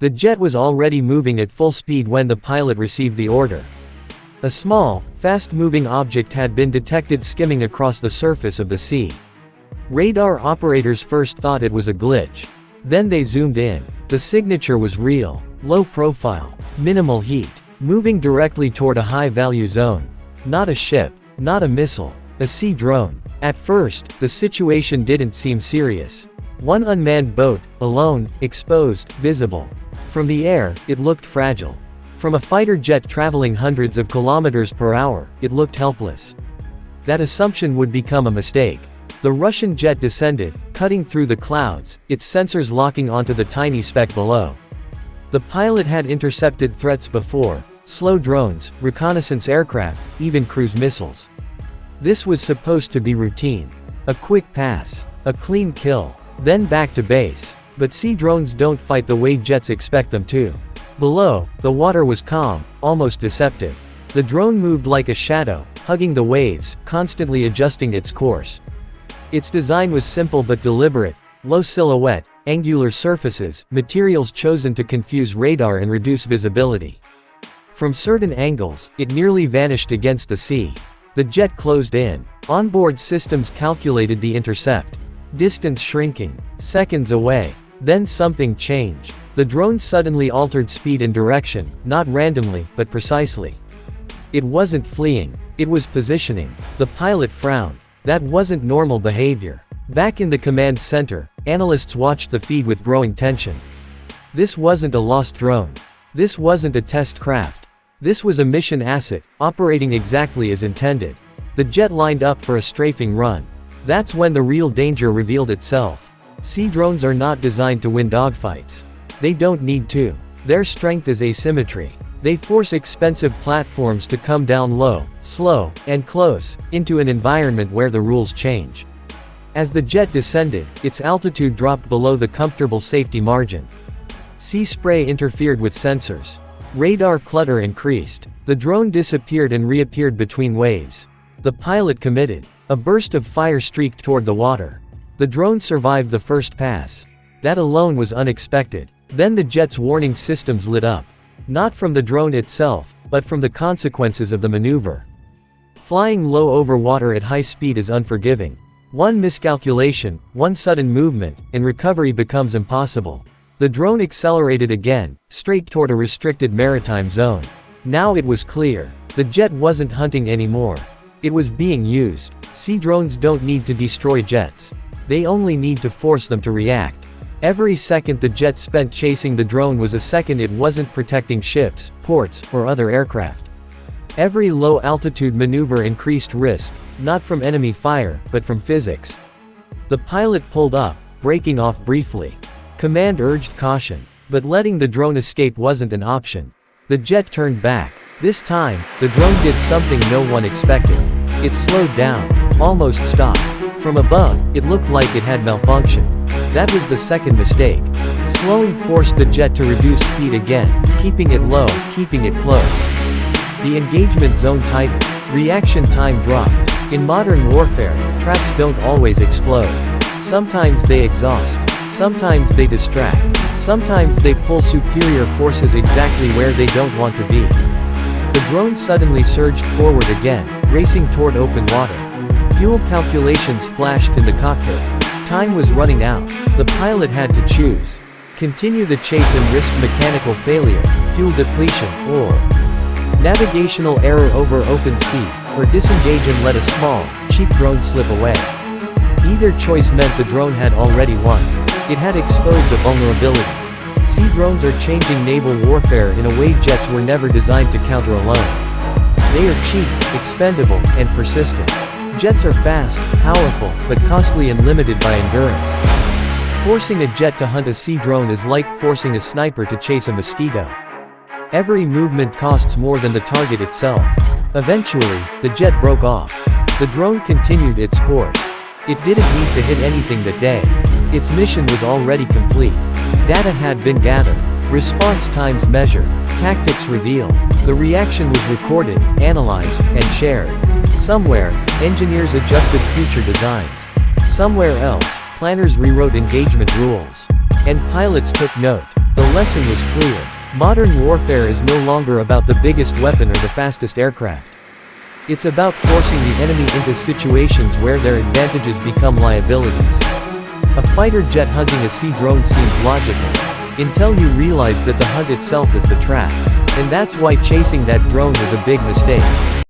The jet was already moving at full speed when the pilot received the order. A small, fast-moving object had been detected skimming across the surface of the sea. Radar operators first thought it was a glitch. Then they zoomed in. The signature was real, low profile, minimal heat, moving directly toward a high-value zone. Not a ship, not a missile, a sea drone. At first, the situation didn't seem serious. One unmanned boat, alone, exposed, visible. From the air, it looked fragile. From a fighter jet traveling hundreds of kilometers per hour, it looked helpless. That assumption would become a mistake. The Russian jet descended, cutting through the clouds, its sensors locking onto the tiny speck below. The pilot had intercepted threats before: slow drones, reconnaissance aircraft, even cruise missiles. This was supposed to be routine. A quick pass, a clean kill, then back to base. But sea drones don't fight the way jets expect them to. Below, the water was calm, almost deceptive. The drone moved like a shadow, hugging the waves, constantly adjusting its course. Its design was simple but deliberate: low silhouette, angular surfaces, materials chosen to confuse radar and reduce visibility. From certain angles, it nearly vanished against the sea. The jet closed in. Onboard systems calculated the intercept. Distance shrinking. Seconds away. Then something changed. The drone suddenly altered speed and direction, not randomly, but precisely. It wasn't fleeing. It was positioning. The pilot frowned. That wasn't normal behavior. Back in the command center, analysts watched the feed with growing tension. This wasn't a lost drone. This wasn't a test craft. This was a mission asset, operating exactly as intended. The jet lined up for a strafing run. That's when the real danger revealed itself. Sea drones are not designed to win dogfights. They don't need to. Their strength is asymmetry. They force expensive platforms to come down low, slow, and close, into an environment where the rules change. As the jet descended, its altitude dropped below the comfortable safety margin. Sea spray interfered with sensors. Radar clutter increased. The drone disappeared and reappeared between waves. The pilot committed. A burst of fire streaked toward the water. The drone survived the first pass. That alone was unexpected. Then the jet's warning systems lit up. Not from the drone itself, but from the consequences of the maneuver. Flying low over water at high speed is unforgiving. One miscalculation, one sudden movement, and recovery becomes impossible. The drone accelerated again, straight toward a restricted maritime zone. Now it was clear. The jet wasn't hunting anymore. It was being used. Sea drones don't need to destroy jets. They only need to force them to react. Every second the jet spent chasing the drone was a second it wasn't protecting ships, ports, or other aircraft. Every low-altitude maneuver increased risk, not from enemy fire, but from physics. The pilot pulled up, breaking off briefly. Command urged caution, but letting the drone escape wasn't an option. The jet turned back. This time, the drone did something no one expected. It slowed down, almost stopped. From above, it looked like it had malfunctioned. That was the second mistake. Slowing forced the jet to reduce speed again, keeping it low, keeping it close. The engagement zone tightened. Reaction time dropped. In modern warfare, traps don't always explode. Sometimes they exhaust. Sometimes they distract. Sometimes they pull superior forces exactly where they don't want to be. The drone suddenly surged forward again, racing toward open water. Fuel calculations flashed in the cockpit. Time was running out. The pilot had to choose. Continue the chase and risk mechanical failure, fuel depletion, or navigational error over open sea, or disengage and let a small, cheap drone slip away. Either choice meant the drone had already won. It had exposed a vulnerability. Sea drones are changing naval warfare in a way jets were never designed to counter alone. They are cheap, expendable, and persistent. Jets are fast, powerful, but costly and limited by endurance. Forcing a jet to hunt a sea drone is like forcing a sniper to chase a mosquito. Every movement costs more than the target itself. Eventually, the jet broke off. The drone continued its course. It didn't need to hit anything that day. Its mission was already complete. Data had been gathered. Response times measured. Tactics revealed. The reaction was recorded, analyzed, and shared. Somewhere, engineers adjusted future designs. Somewhere else, planners rewrote engagement rules. And pilots took note. The The lesson was clear. Modern warfare is no longer about the biggest weapon or the fastest aircraft. It's about forcing the enemy into situations where their advantages become liabilities. A fighter jet hunting a sea drone seems logical, until you realize that the hunt itself is the trap. And that's why chasing that drone is a big mistake.